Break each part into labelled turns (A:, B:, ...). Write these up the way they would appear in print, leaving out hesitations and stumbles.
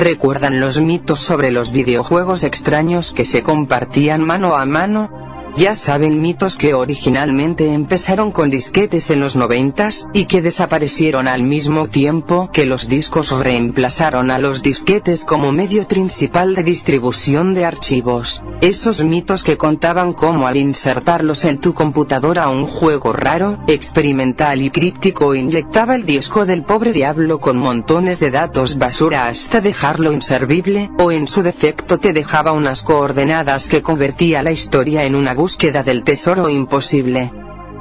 A: ¿Recuerdan los mitos sobre los videojuegos extraños que se compartían mano a mano? Ya saben, mitos que originalmente empezaron con disquetes en los 90s, y que desaparecieron al mismo tiempo que los discos reemplazaron a los disquetes como medio principal de distribución de archivos. Esos mitos que contaban cómo al insertarlos en tu computadora un juego raro, experimental y críptico inyectaba el disco del pobre diablo con montones de datos basura hasta dejarlo inservible, o en su defecto te dejaba unas coordenadas que convertía la historia en una búsqueda del tesoro imposible.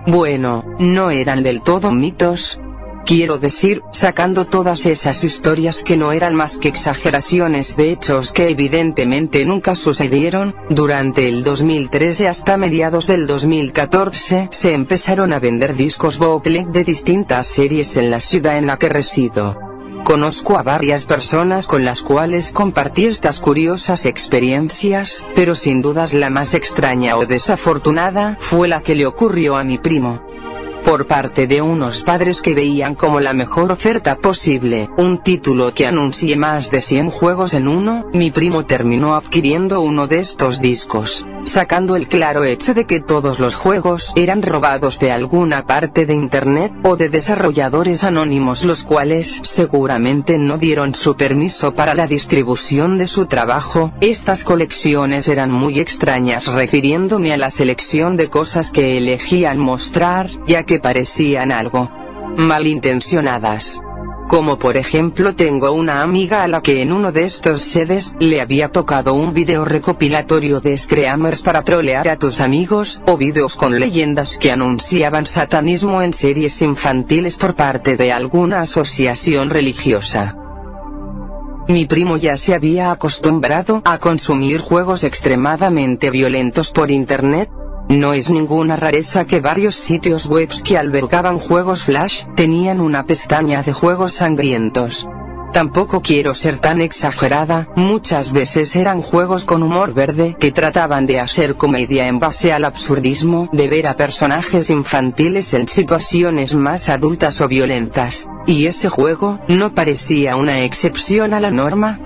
A: Bueno, no eran del todo mitos. Quiero decir, sacando todas esas historias que no eran más que exageraciones de hechos que evidentemente nunca sucedieron, durante el 2013 hasta mediados del 2014 se empezaron a vender discos bootleg de distintas series en la ciudad en la que resido. Conozco a varias personas con las cuales compartí estas curiosas experiencias, pero sin dudas la más extraña o desafortunada fue la que le ocurrió a mi primo. Por parte de unos padres que veían como la mejor oferta posible un título que anuncie más de 100 juegos en uno, mi primo terminó adquiriendo uno de estos discos, sacando el claro hecho de que todos los juegos eran robados de alguna parte de internet, o de desarrolladores anónimos los cuales seguramente no dieron su permiso para la distribución de su trabajo. Estas colecciones eran muy extrañas, refiriéndome a la selección de cosas que elegían mostrar, ya que parecían algo malintencionadas. Como por ejemplo, tengo una amiga a la que en uno de estos CDs le había tocado un video recopilatorio de Screamers para trolear a tus amigos, o videos con leyendas que anunciaban satanismo en series infantiles por parte de alguna asociación religiosa. Mi primo ya se había acostumbrado a consumir juegos extremadamente violentos por internet. No es ninguna rareza que varios sitios web que albergaban juegos flash tenían una pestaña de juegos sangrientos. Tampoco quiero ser tan exagerada, muchas veces eran juegos con humor verde que trataban de hacer comedia en base al absurdismo de ver a personajes infantiles en situaciones más adultas o violentas, y ese juego no parecía una excepción a la norma.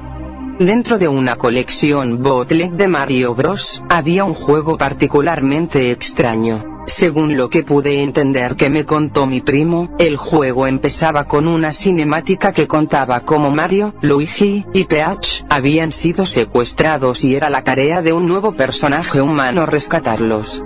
A: Dentro de una colección bootleg de Mario Bros, había un juego particularmente extraño. Según lo que pude entender que me contó mi primo, el juego empezaba con una cinemática que contaba cómo Mario, Luigi y Peach habían sido secuestrados y era la tarea de un nuevo personaje humano rescatarlos.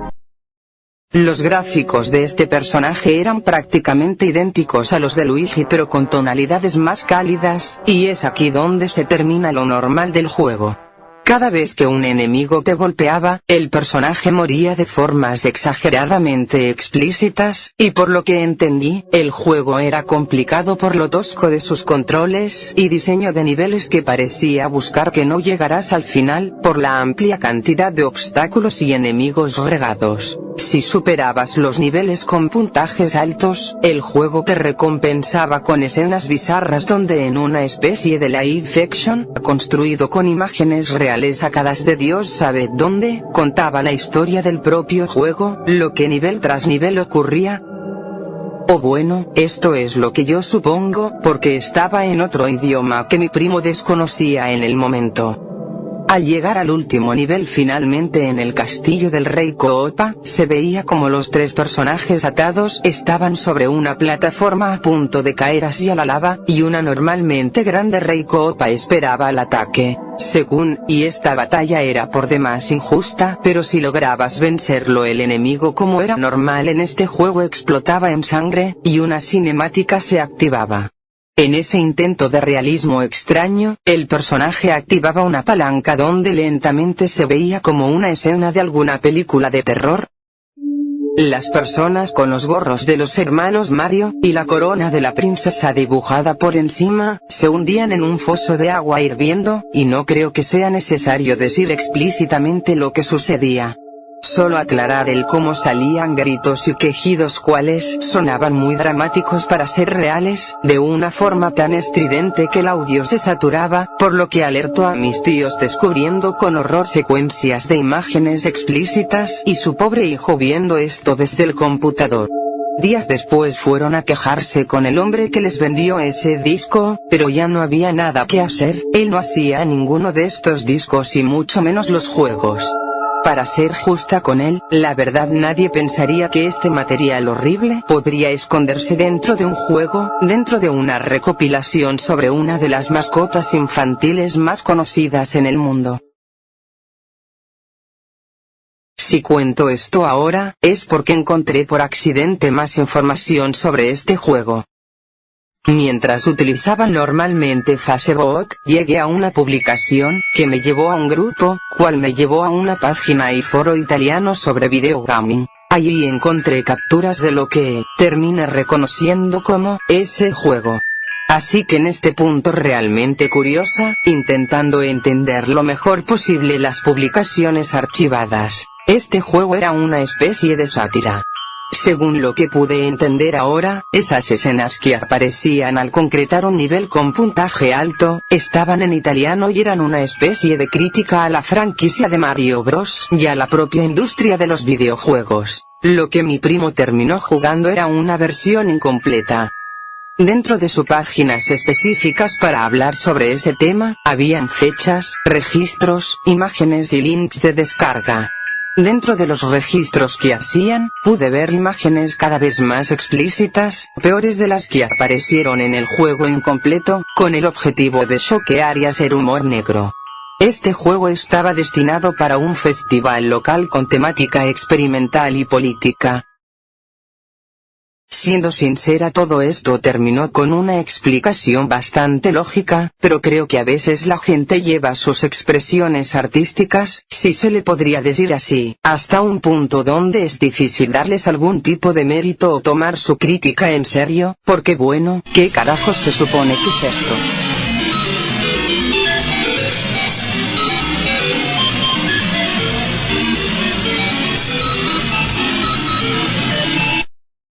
A: Los gráficos de este personaje eran prácticamente idénticos a los de Luigi, pero con tonalidades más cálidas, y es aquí donde se termina lo normal del juego. Cada vez que un enemigo te golpeaba, el personaje moría de formas exageradamente explícitas, y por lo que entendí, el juego era complicado por lo tosco de sus controles y diseño de niveles que parecía buscar que no llegarás al final, por la amplia cantidad de obstáculos y enemigos regados. Si superabas los niveles con puntajes altos, el juego te recompensaba con escenas bizarras donde en una especie de live action, construido con imágenes reales sacadas de Dios sabe dónde, contaba la historia del propio juego, lo que nivel tras nivel ocurría. O bueno, esto es lo que yo supongo, porque estaba en otro idioma que mi primo desconocía en el momento. Al llegar al último nivel finalmente en el castillo del rey Koopa, se veía como los tres personajes atados estaban sobre una plataforma a punto de caer hacia la lava, y una normalmente grande rey Koopa esperaba el ataque. Según, y esta batalla era por demás injusta, pero si lograbas vencerlo el enemigo como era normal en este juego explotaba en sangre, y una cinemática se activaba. En ese intento de realismo extraño, el personaje activaba una palanca donde lentamente se veía como una escena de alguna película de terror. Las personas con los gorros de los hermanos Mario, y la corona de la princesa dibujada por encima, se hundían en un foso de agua hirviendo, y no creo que sea necesario decir explícitamente lo que sucedía. Solo aclarar el cómo salían gritos y quejidos cuales sonaban muy dramáticos para ser reales, de una forma tan estridente que el audio se saturaba, por lo que alertó a mis tíos descubriendo con horror secuencias de imágenes explícitas y su pobre hijo viendo esto desde el computador. Días después fueron a quejarse con el hombre que les vendió ese disco, pero ya no había nada que hacer, él no hacía ninguno de estos discos y mucho menos los juegos. Para ser justa con él, la verdad nadie pensaría que este material horrible podría esconderse dentro de un juego, dentro de una recopilación sobre una de las mascotas infantiles más conocidas en el mundo. Si cuento esto ahora, es porque encontré por accidente más información sobre este juego. Mientras utilizaba normalmente Facebook, llegué a una publicación, que me llevó a un grupo, cual me llevó a una página y foro italiano sobre videogaming. Allí encontré capturas de lo que terminé reconociendo como ese juego. Así que en este punto realmente curiosa, intentando entender lo mejor posible las publicaciones archivadas, este juego era una especie de sátira. Según lo que pude entender ahora, esas escenas que aparecían al concretar un nivel con puntaje alto, estaban en italiano y eran una especie de crítica a la franquicia de Mario Bros. Y a la propia industria de los videojuegos. Lo que mi primo terminó jugando era una versión incompleta. Dentro de sus páginas específicas para hablar sobre ese tema, habían fechas, registros, imágenes y links de descarga. Dentro de los registros que hacían, pude ver imágenes cada vez más explícitas, peores de las que aparecieron en el juego incompleto, con el objetivo de choquear y hacer humor negro. Este juego estaba destinado para un festival local con temática experimental y política. Siendo sincera, todo esto terminó con una explicación bastante lógica, pero creo que a veces la gente lleva sus expresiones artísticas, si se le podría decir así, hasta un punto donde es difícil darles algún tipo de mérito o tomar su crítica en serio, porque bueno, ¿qué carajos se supone que es esto?